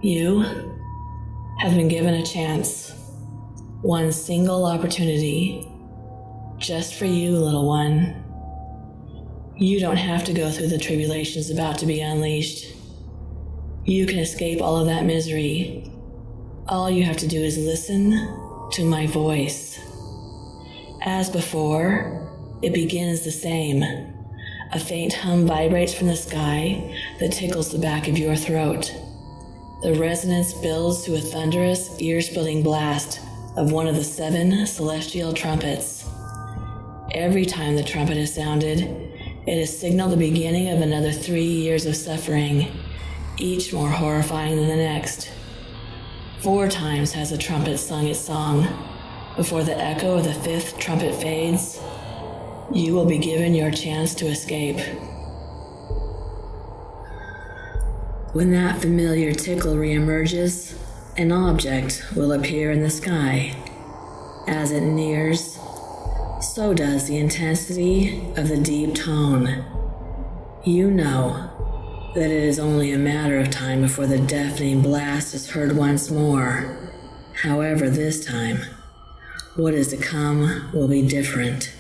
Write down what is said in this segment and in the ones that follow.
You have been given a chance, one single opportunity, just for you, little one. You don't have to go through the tribulations about to be unleashed. You can escape all of that misery. All you have to do is listen to my voice. As before, it begins the same. A faint hum vibrates from the sky that tickles the back of your throat. The resonance builds to a thunderous, ear-splitting blast of one of the 7 celestial trumpets. Every time the trumpet is sounded, it has signaled the beginning of another 3 years of suffering, each more horrifying than the next. 4 times has the trumpet sung its song. Before the echo of the 5th trumpet fades, you will be given your chance to escape. When that familiar tickle reemerges, an object will appear in the sky. As it nears, so does the intensity of the deep tone. You know that it is only a matter of time before the deafening blast is heard once more. However, this time, what is to come will be different.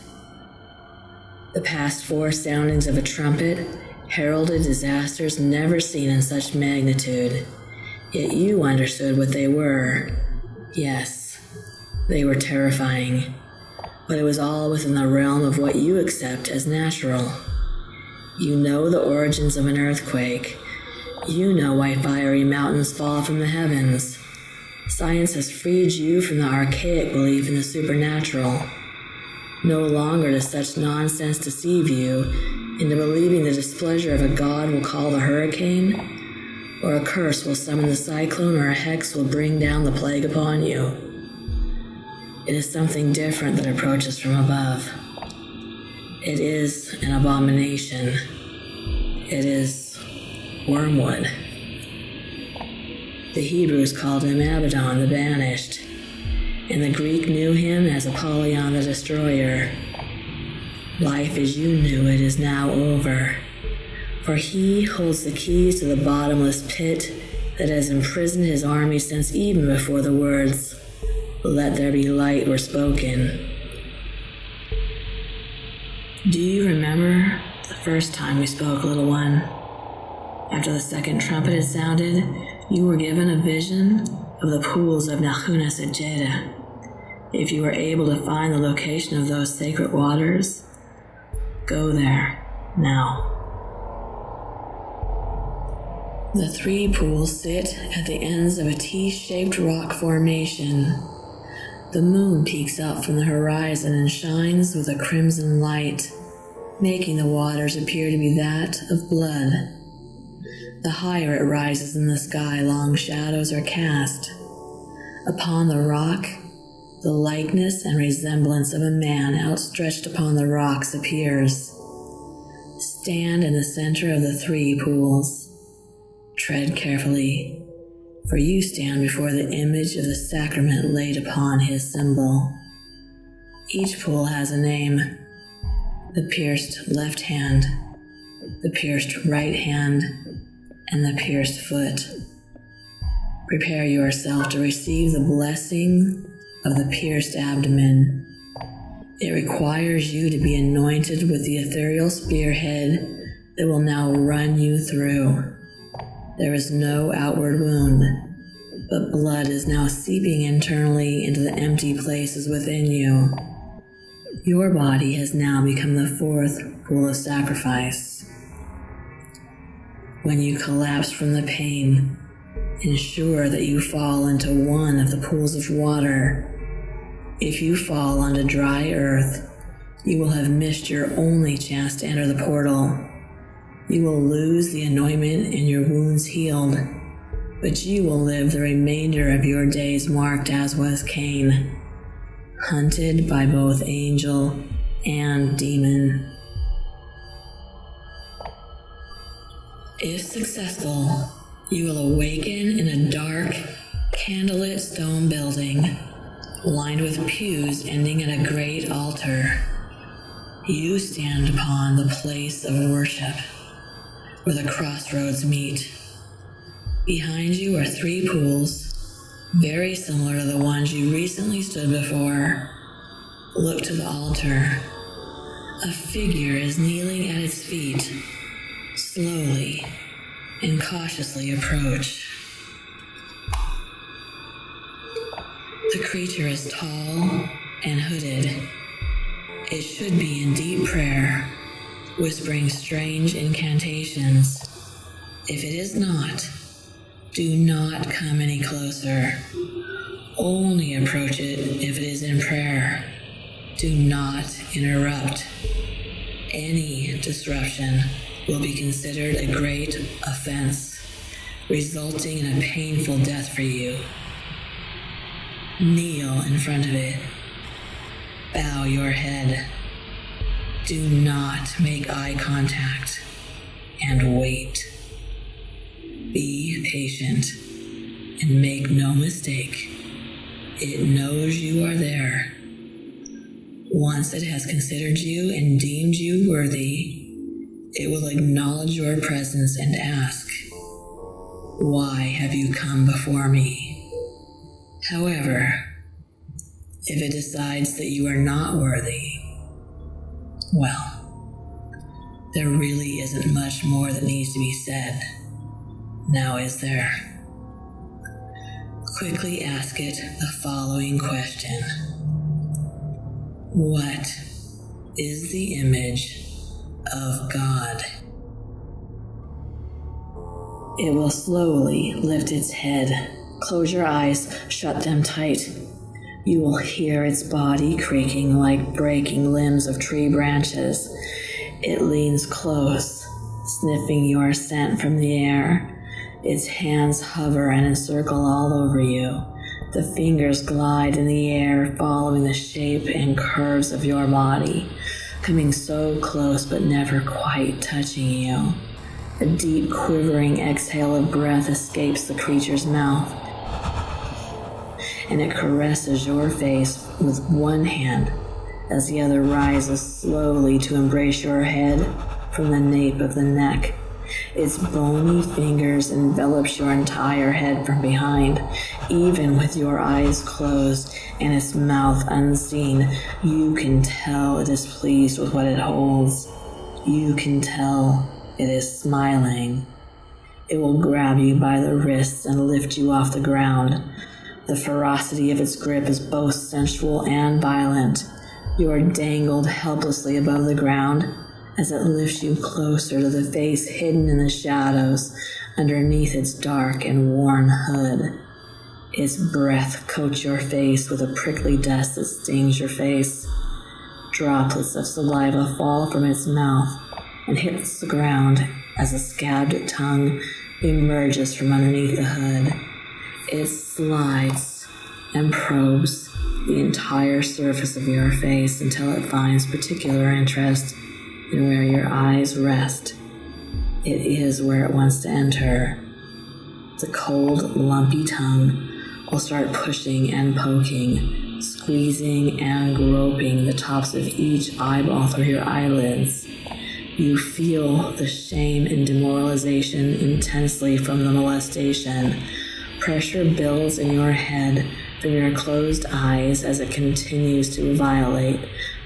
The past 4 soundings of a trumpet heralded disasters never seen in such magnitude, yet you understood what they were. Yes, they were terrifying, but it was all within the realm of what you accept as natural. You know the origins of an earthquake. You know why fiery mountains fall from the heavens. Science has freed you from the archaic belief in the supernatural. No longer does such nonsense deceive you into believing the displeasure of a god will call the hurricane, or a curse will summon the cyclone, or a hex will bring down the plague upon you. It is something different that approaches from above. It is an abomination. It is wormwood. The Hebrews called him Abaddon the Banished, and the Greek knew him as Apollyon the Destroyer. Life as you knew it is now over, for he holds the keys to the bottomless pit that has imprisoned his army since even before the words, "Let there be light," were spoken. Do you remember the first time we spoke, little one? After the 2nd trumpet had sounded, you were given a vision of the pools of Nachunas at Jeddah. If you were able to find the location of those sacred waters, go there now. The 3 pools sit at the ends of a T-shaped rock formation. The moon peeks up from the horizon and shines with a crimson light, making the waters appear to be that of blood. The higher it rises in the sky, long shadows are cast. Upon the rock, the likeness and resemblance of a man outstretched upon the rocks appears. Stand in the center of the 3 pools. Tread carefully, for you stand before the image of the sacrament laid upon his symbol. Each pool has a name: the pierced left hand, the pierced right hand, and the pierced foot. Prepare yourself to receive the blessing of the pierced abdomen. It requires you to be anointed with the ethereal spearhead that will now run you through. There is no outward wound, but blood is now seeping internally into the empty places within you. Your body has now become the 4th pool of sacrifice. When you collapse from the pain, ensure that you fall into one of the pools of water. If you fall onto dry earth, you will have missed your only chance to enter the portal. You will lose the anointment and your wounds healed, but you will live the remainder of your days marked as was Cain, hunted by both angel and demon. If successful, you will awaken in a dark, candlelit stone building, lined with pews ending in a great altar. You stand upon the place of worship, where the crossroads meet. Behind you are 3 pools, very similar to the ones you recently stood before. Look to the altar. A figure is kneeling at its feet. Slowly and cautiously approach. The creature is tall and hooded. It should be in deep prayer, whispering strange incantations. If it is not, do not come any closer. Only approach it if it is in prayer. Do not interrupt. Any disruption will be considered a great offense, resulting in a painful death for you. Kneel in front of it. Bow your head. Do not make eye contact, and wait. Be patient, and make no mistake. It knows you are there. Once it has considered you and deemed you worthy, it will acknowledge your presence and ask, "Why have you come before me?" However, if it decides that you are not worthy, well, there really isn't much more that needs to be said. Now, is there? Quickly ask it the following question. What is the image of God? It will slowly lift its head. Close your eyes, shut them tight. You will hear its body creaking like breaking limbs of tree branches. It leans close, sniffing your scent from the air. Its hands hover and encircle all over you. The fingers glide in the air, following the shape and curves of your body, coming so close but never quite touching you. A deep, quivering exhale of breath escapes the creature's mouth, and it caresses your face with one hand as the other rises slowly to embrace your head from the nape of the neck. Its bony fingers envelops your entire head from behind. Even with your eyes closed and its mouth unseen, you can tell it is pleased with what it holds. You can tell it is smiling. It will grab you by the wrists and lift you off the ground. The ferocity of its grip is both sensual and violent. You are dangled helplessly above the ground as it lifts you closer to the face hidden in the shadows underneath its dark and worn hood. Its breath coats your face with a prickly dust that stings your face. Droplets of saliva fall from its mouth and hits the ground as a scabbed tongue emerges from underneath the hood. It slides and probes the entire surface of your face until it finds particular interest in where your eyes rest. It is where it wants to enter. The cold, lumpy tongue will start pushing and poking, squeezing and groping the tops of each eyeball through your eyelids. You feel the shame and demoralization intensely from the molestation. Pressure builds in your head from your closed eyes as it continues to violate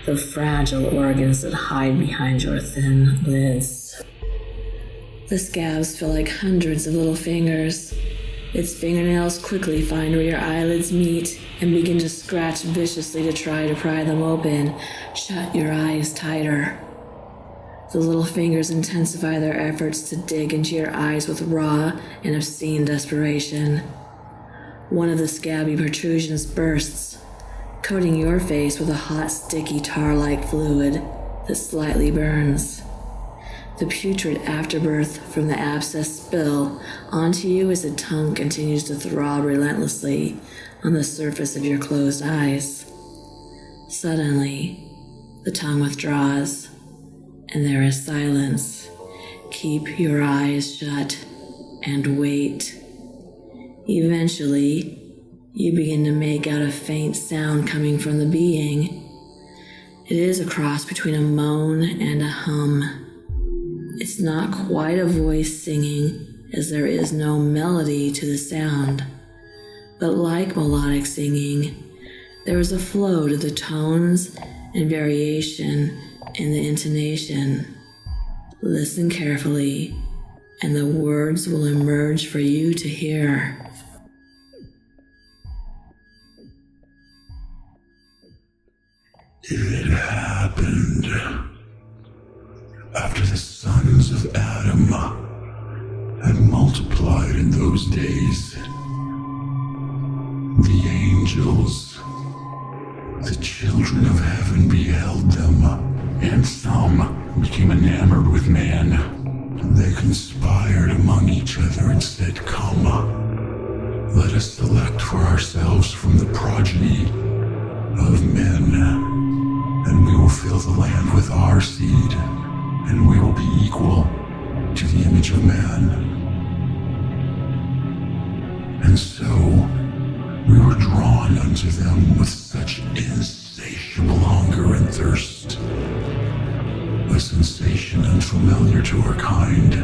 the fragile organs that hide behind your thin lids. The scabs feel like hundreds of little fingers. Its fingernails quickly find where your eyelids meet and begin to scratch viciously to try to pry them open. Shut your eyes tighter. The little fingers intensify their efforts to dig into your eyes with raw and obscene desperation. One of the scabby protrusions bursts, coating your face with a hot, sticky, tar-like fluid that slightly burns. The putrid afterbirth from the abscess spill onto you as the tongue continues to throb relentlessly on the surface of your closed eyes. Suddenly, the tongue withdraws, and there is silence. Keep your eyes shut and wait. Eventually, you begin to make out a faint sound coming from the being. It is a cross between a moan and a hum. It's not quite a voice singing, as there is no melody to the sound. But like melodic singing, there is a flow to the tones and variation in the intonation. Listen carefully, and the words will emerge for you to hear. It happened after the sons of Adam had multiplied in those days. The angels, the children of heaven, beheld them, and some became enamored with man. They conspired among each other and said, "Come, let us select for ourselves from the progeny of men, and we will fill the land with our seed, and we will be equal to the image of man." And so we were drawn unto them with such insatiable hunger and thirst, a sensation unfamiliar to our kind.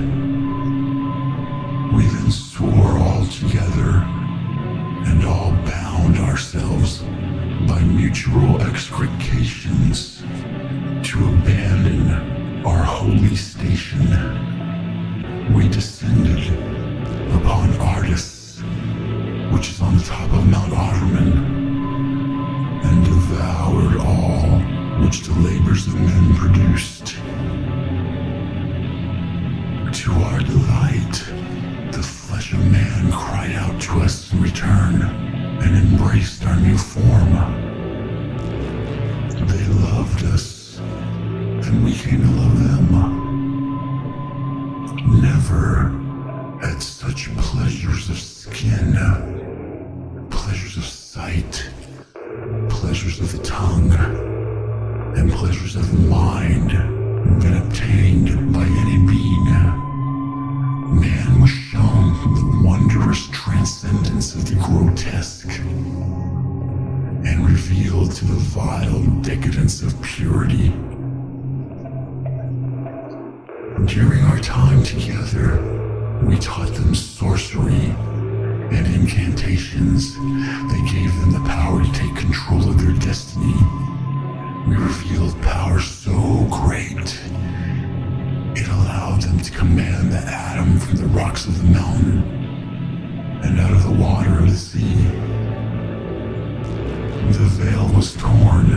We then swore all together, and all bound ourselves by mutual extrications to abandon our holy station. We descended upon Ardis, which is on the top of Mount Otterman, and devoured all which the labors of men produced. To our delight, the flesh of man cried out to us in return and embraced our new form. They loved us, and we came to love them. Never had such pleasures of skin, pleasures of sight, pleasures of the tongue, and pleasures of the mind been obtained by any being. Man was shown the wondrous transcendence of the grotesque, and revealed to the vile decadence of purity. During our time together, we taught them sorcery and incantations that gave them the power to take control of their destiny. We revealed power so great, it allowed them to command the atom from the rocks of the mountain and out of the water of the sea. The veil was torn,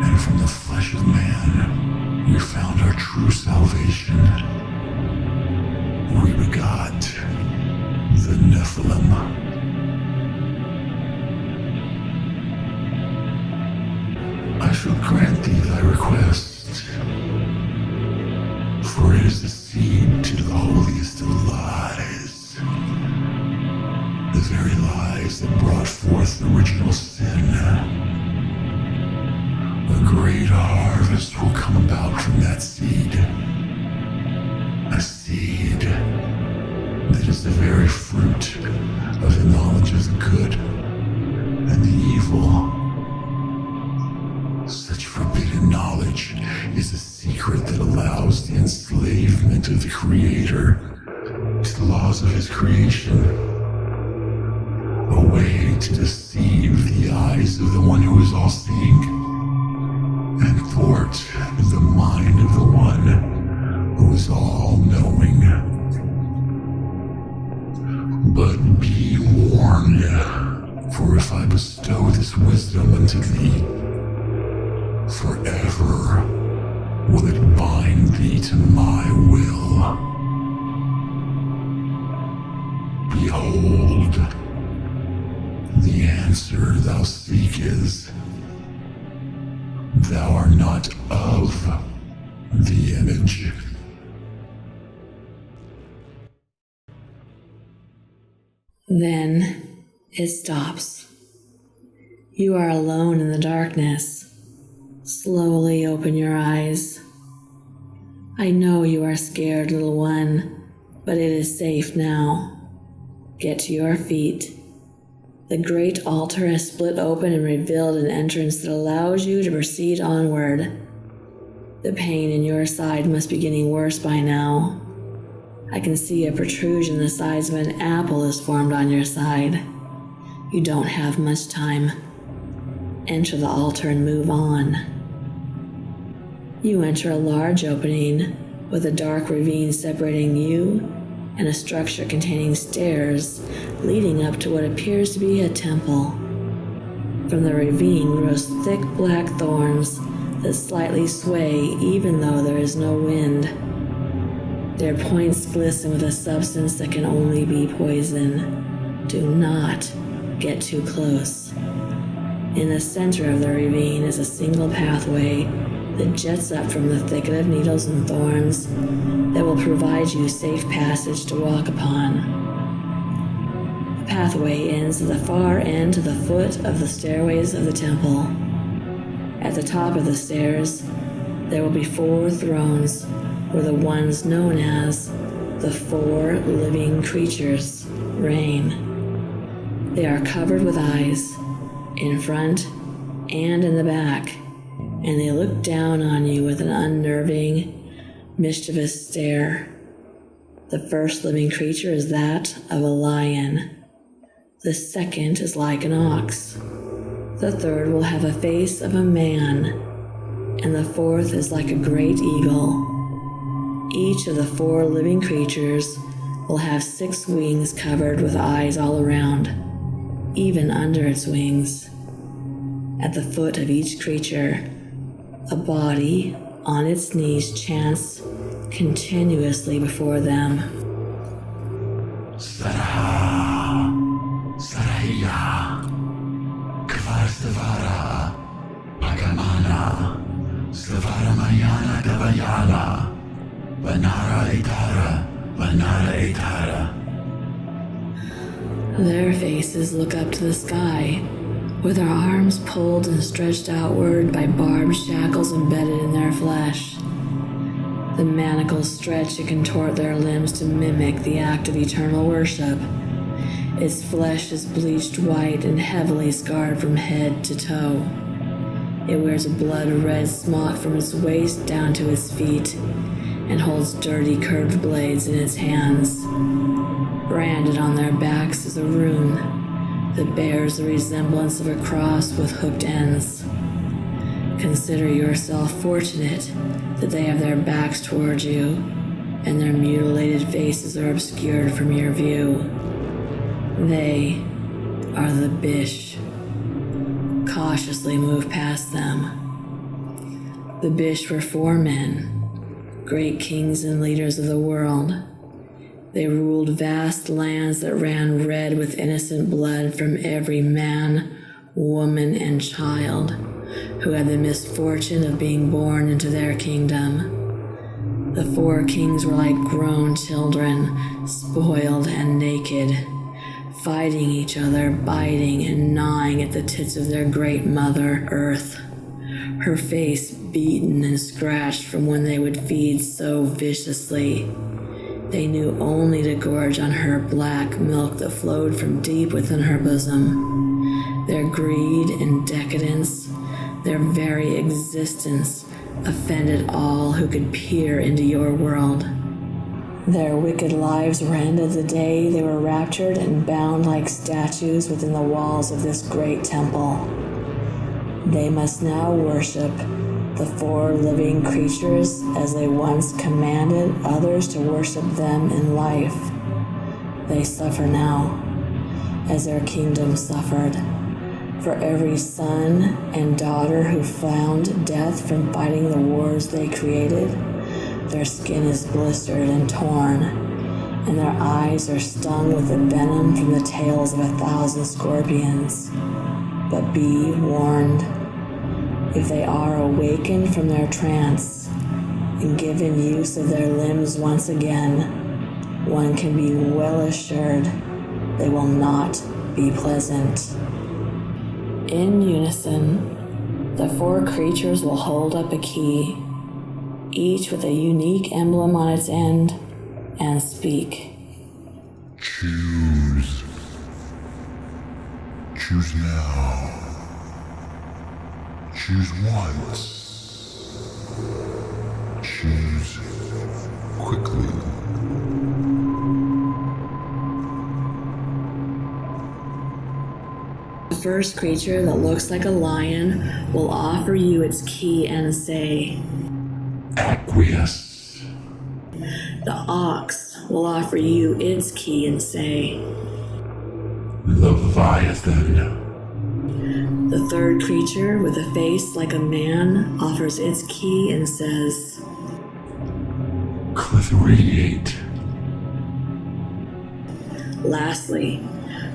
and from the flesh of man we found our true salvation. We begot the Nephilim. I shall grant thee thy request, for it is the seed to the holiest of lies, the very lies that brought forth original sin. A great harvest will come about from that seed, a seed that is the very fruit of the knowledge of the good and the evil. Such forbidden knowledge is a secret that allows the enslavement of the Creator to the laws of his creation, a way to deceive the eyes of the one who is all-seeing, and thwart the mind of the one who is all-knowing. But be warned, for if I bestow this wisdom unto thee, forever will it bind thee to my will. Behold, the answer thou seek is, thou art not of the image. Then it stops. You are alone in the darkness. Slowly open your eyes. I know you are scared, little one, but it is safe now. Get to your feet. The great altar has split open and revealed an entrance that allows you to proceed onward. The pain in your side must be getting worse by now. I can see a protrusion the size of an apple is formed on your side. You don't have much time. Enter the altar and move on. You enter a large opening with a dark ravine separating you and a structure containing stairs leading up to what appears to be a temple. From the ravine grows thick black thorns that slightly sway even though there is no wind. Their points glisten with a substance that can only be poison. Do not get too close. In the center of the ravine is a single pathway that jets up from the thicket of needles and thorns that will provide you safe passage to walk upon. The pathway ends at the far end to the foot of the stairways of the temple. At the top of the stairs, there will be 4 thrones where the ones known as the 4 living creatures reign. They are covered with eyes, in front and in the back, and they look down on you with an unnerving, mischievous stare. The first living creature is that of a lion. The second is like an ox. The third will have a face of a man, and the fourth is like a great eagle. Each of the 4 living creatures will have 6 wings covered with eyes all around, even under its wings. At the foot of each creature, a body on its knees chants continuously before them. Saraha, Saraya, Kvarstavara, Pagamana, Savaramayana Davayala, Vanara Etara. Their faces look up to the sky, with their arms pulled and stretched outward by barbed shackles embedded in their flesh. The manacles stretch and contort their limbs to mimic the act of eternal worship. Its flesh is bleached white and heavily scarred from head to toe. It wears a blood-red smock from its waist down to its feet and holds dirty curved blades in its hands. Branded on their backs is a rune that bears the resemblance of a cross with hooked ends. Consider yourself fortunate that they have their backs toward you and their mutilated faces are obscured from your view. They are the Bish. Cautiously move past them. The Bish were 4 men, great kings and leaders of the world. They ruled vast lands that ran red with innocent blood from every man, woman, and child who had the misfortune of being born into their kingdom. The 4 kings were like grown children, spoiled and naked, fighting each other, biting and gnawing at the tits of their great mother, Earth, her face beaten and scratched from when they would feed so viciously. They knew only to gorge on her black milk that flowed from deep within her bosom. Their greed and decadence, their very existence, offended all who could peer into your world. Their wicked lives were ended the day they were raptured and bound like statues within the walls of this great temple. They must now worship the 4 living creatures as they once commanded others to worship them in life. They suffer now, as their kingdom suffered. For every son and daughter who found death from fighting the wars they created, their skin is blistered and torn, and their eyes are stung with the venom from the tails of 1,000 scorpions. But be warned. If they are awakened from their trance and given use of their limbs once again, one can be well assured they will not be pleasant. In unison, the 4 creatures will hold up a key, each with a unique emblem on its end, and speak. Choose. Choose now. Choose once. Choose quickly. The first creature that looks like a lion will offer you its key and say, Acquiesce. the ox will offer you its key and say, Leviathan. the third creature with a face like a man offers its key and says, Clitheriate. lastly,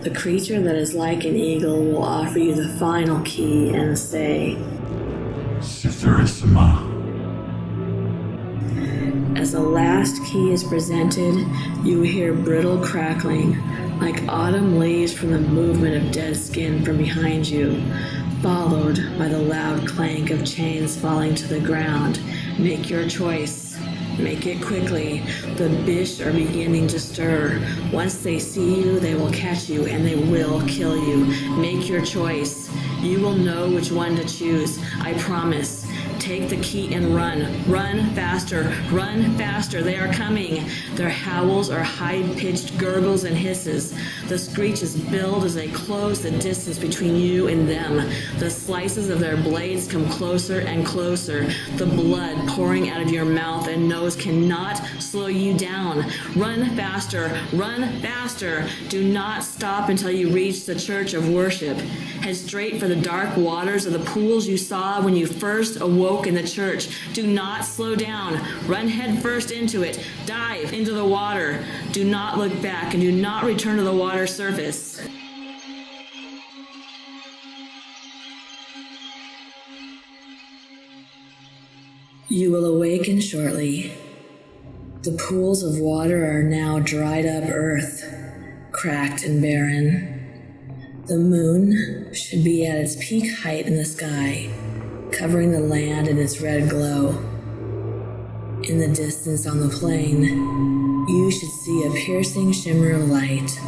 the creature that is like an eagle will offer you the final key and say, Sitharissima. as the last key is presented, you hear brittle crackling, like autumn leaves from the movement of dead skin from behind you, followed by the loud clank of chains falling to the ground. Make your choice. Make it quickly. The Bish are beginning to stir. Once they see you, they will catch you and they will kill you. Make your choice. You will know which one to choose. I promise. Take the key and run. Run faster. Run faster. They are coming. Their howls are high-pitched gurgles and hisses. The screeches build as they close the distance between you and them. The slices of their blades come closer and closer. The blood pouring out of your mouth and nose cannot slow you down. Run faster. Run faster. Do not stop until you reach the church of worship. Head straight for the dark waters of the pools you saw when you first awoke in the church. Do not slow down. Run head first into it. Dive into the water. Do not look back and do not return to the water surface. You will awaken shortly. The pools of water are now dried up earth, cracked and barren. The moon should be at its peak height in the sky, covering the land in its red glow. In the distance on the plain, you should see a piercing shimmer of light.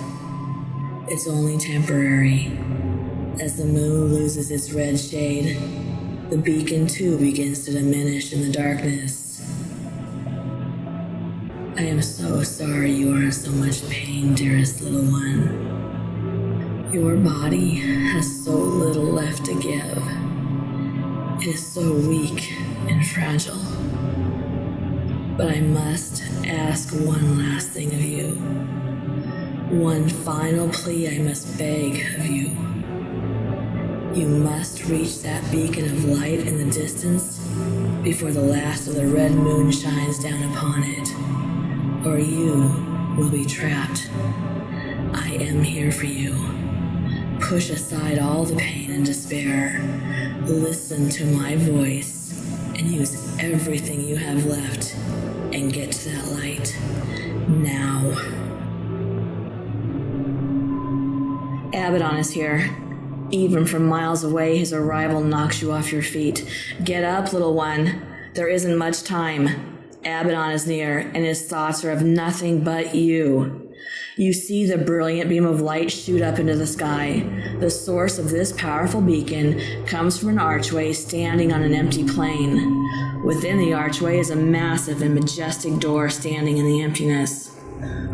It's only temporary. As the moon loses its red shade, the beacon too begins to diminish in the darkness. I am so sorry you are in so much pain, dearest little one. Your body has so little left to give. It is so weak and fragile. But I must ask one last thing of you. One final plea I must beg of you. You must reach that beacon of light in the distance before the last of the red moon shines down upon it, or you will be trapped. I am here for you. Push aside all the pain and despair. Listen to my voice and use everything you have left and get to that light now. Abaddon is here. Even from miles away, his arrival knocks you off your feet. Get up, little one. There isn't much time. Abaddon is near, and his thoughts are of nothing but you. You see the brilliant beam of light shoot up into the sky. The source of this powerful beacon comes from an archway standing on an empty plain. Within the archway is a massive and majestic door standing in the emptiness.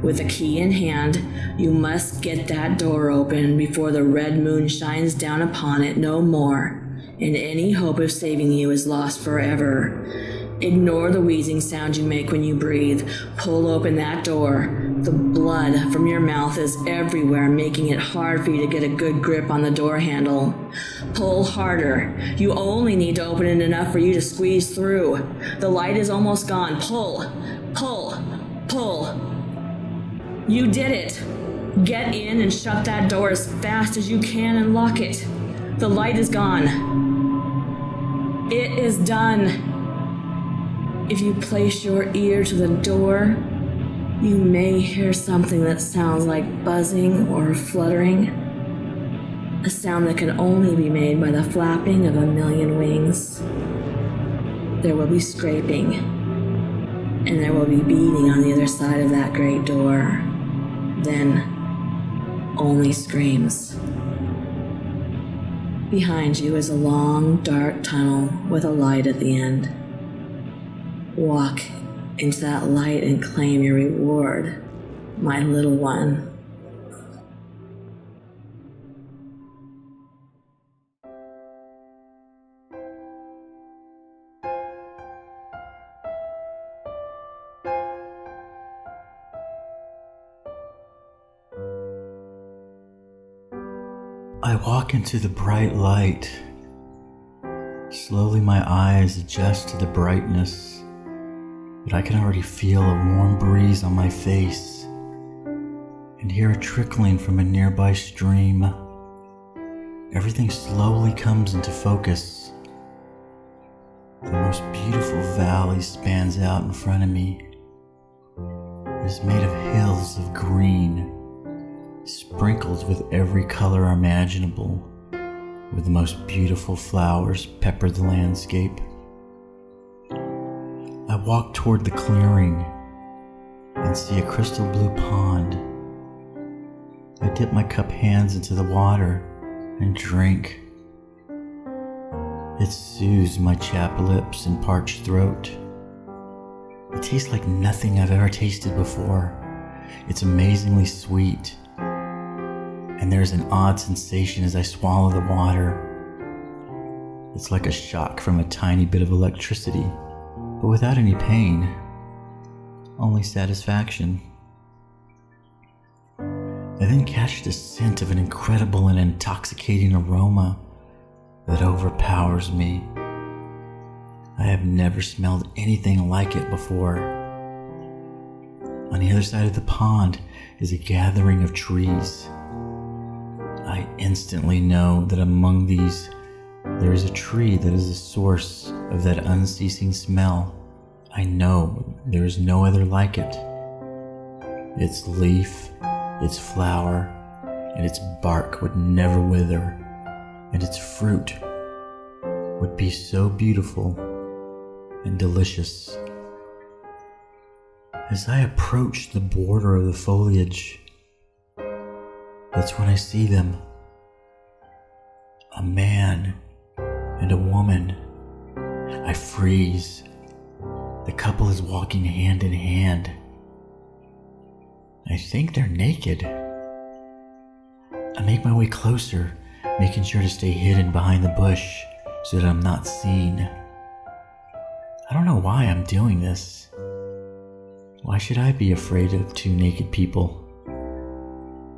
With a key in hand, you must get that door open before the red moon shines down upon it no more, and any hope of saving you is lost forever. Ignore the wheezing sound you make when you breathe. Pull open that door. The blood from your mouth is everywhere, making it hard for you to get a good grip on the door handle. Pull harder. You only need to open it enough for you to squeeze through. The light is almost gone. Pull, pull, pull. You did it. Get in and shut that door as fast as you can and lock it. The light is gone. It is done. If you place your ear to the door, you may hear something that sounds like buzzing or fluttering, a sound that can only be made by the flapping of a million wings. There will be scraping, and there will be beating on the other side of that great door. Then, only screams. Behind you is a long, dark tunnel with a light at the end. Walk into that light and claim your reward, my little one. I walk into the bright light. Slowly my eyes adjust to the brightness, but I can already feel a warm breeze on my face and hear a trickling from a nearby stream. Everything slowly comes into focus. The most beautiful valley spans out in front of me. It is made of hills of green, sprinkled with every color imaginable, where the most beautiful flowers pepper the landscape. I walk toward the clearing and see a crystal blue pond. I dip my cup hands into the water and drink. It soothes my chapped lips and parched throat. It tastes like nothing I've ever tasted before. It's amazingly sweet, and there's an odd sensation as I swallow the water. It's like a shock from a tiny bit of electricity, but without any pain, only satisfaction. I then catch the scent of an incredible and intoxicating aroma that overpowers me. I have never smelled anything like it before. On the other side of the pond is a gathering of trees. I instantly know that among these there is a tree that is the source of that unceasing smell. I know there is no other like it. Its leaf, its flower, and its bark would never wither, and its fruit would be so beautiful and delicious. As I approach the border of the foliage, that's when I see them. A man and a woman. I freeze. The couple is walking hand in hand. I think they're naked. I make my way closer, making sure to stay hidden behind the bush so that I'm not seen. I don't know why I'm doing this. Why should I be afraid of two naked people?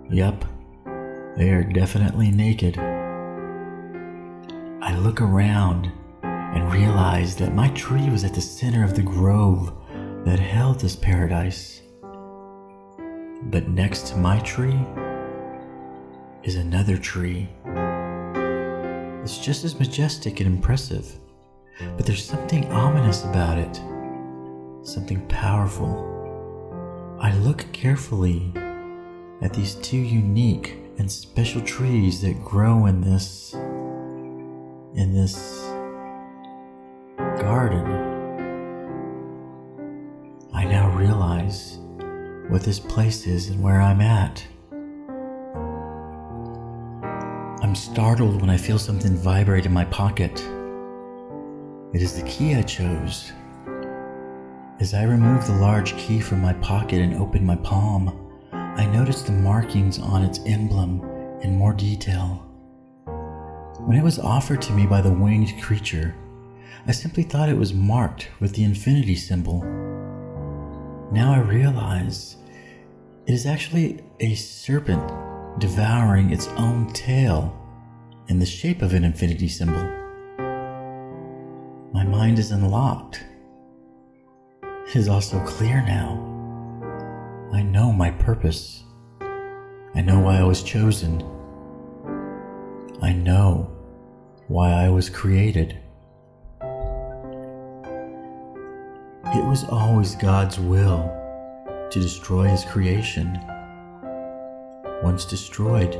Yup, they are definitely naked. I look around and realize that my tree was at the center of the grove that held this paradise. But next to my tree is another tree. It's just as majestic and impressive, but there's something ominous about it, something powerful. I look carefully at these two unique and special trees that grow in this garden. I now realize what this place is and where I'm at. I'm startled when I feel something vibrate in my pocket. It is the key I chose. As I remove the large key from my pocket and open my palm, I notice the markings on its emblem in more detail. When it was offered to me by the winged creature, I simply thought it was marked with the infinity symbol. Now I realize it is actually a serpent devouring its own tail in the shape of an infinity symbol. My mind is unlocked. It is also clear now. I know my purpose. I know why I was chosen. I know why I was created. It was always God's will to destroy his creation. Once destroyed,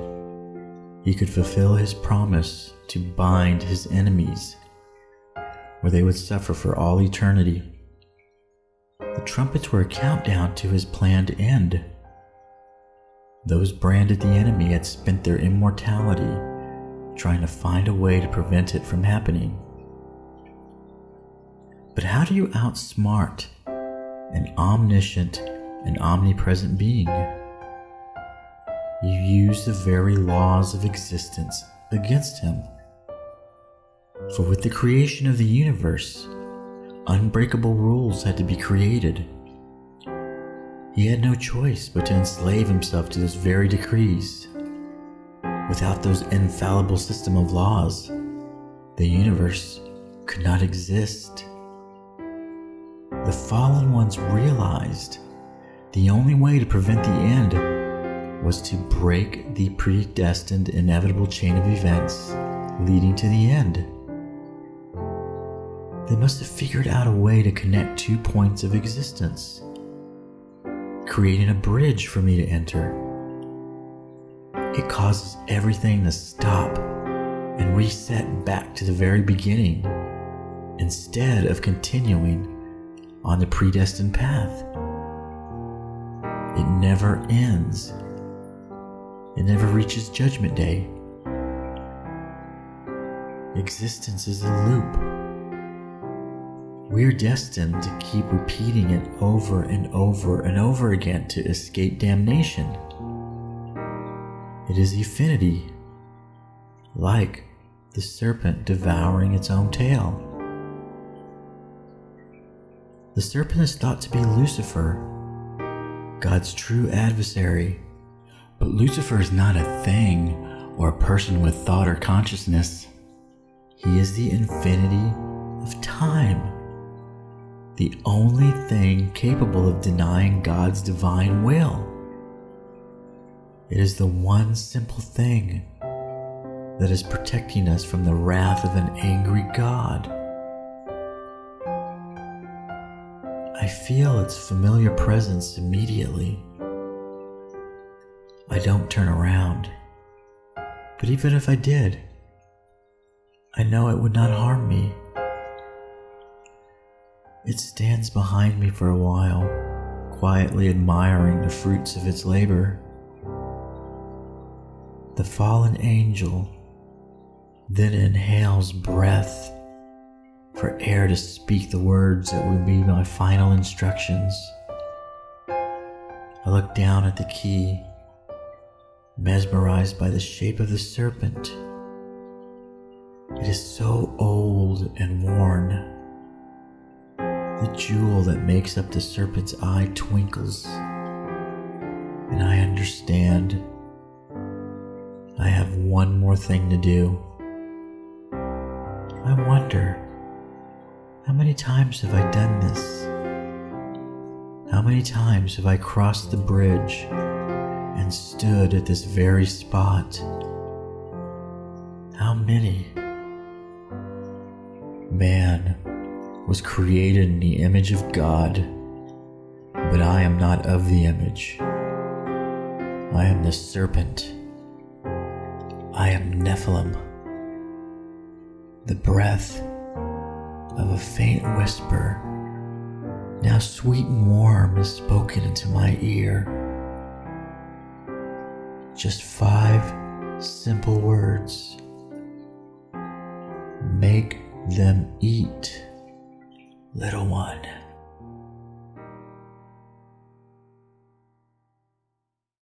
he could fulfill his promise to bind his enemies, where they would suffer for all eternity. The trumpets were a countdown to his planned end. Those branded the enemy had spent their immortality trying to find a way to prevent it from happening. But how do you outsmart an omniscient and omnipresent being? You use the very laws of existence against him. For with the creation of the universe, unbreakable rules had to be created. He had no choice but to enslave himself to those very decrees. Without those infallible system of laws, the universe could not exist. The fallen ones realized the only way to prevent the end was to break the predestined inevitable chain of events leading to the end. They must have figured out a way to connect 2 points of existence, creating a bridge for me to enter. It causes everything to stop and reset back to the very beginning instead of continuing on the predestined path. It never ends. It never reaches Judgment Day. Existence is a loop. We're destined to keep repeating it over and over and over again to escape damnation. It is infinity, like the serpent devouring its own tail. The serpent is thought to be Lucifer, God's true adversary. But Lucifer is not a thing or a person with thought or consciousness. He is the infinity of time, the only thing capable of denying God's divine will. It is the one simple thing that is protecting us from the wrath of an angry God. I feel its familiar presence immediately. I don't turn around, but even if I did, I know it would not harm me. It stands behind me for a while, quietly admiring the fruits of its labor. The fallen angel then inhales breath for air to speak the words that will be my final instructions. I look down at the key, mesmerized by the shape of the serpent. It is so old and worn. The jewel that makes up the serpent's eye twinkles, and I understand. I have one more thing to do. I wonder, how many times have I done this? How many times have I crossed the bridge and stood at this very spot? How many? Man was created in the image of God, but I am not of the image. I am the serpent. I am Nephilim. The breath of a faint whisper, now sweet and warm, is spoken into my ear. Just 5 simple words. Make them eat, little one.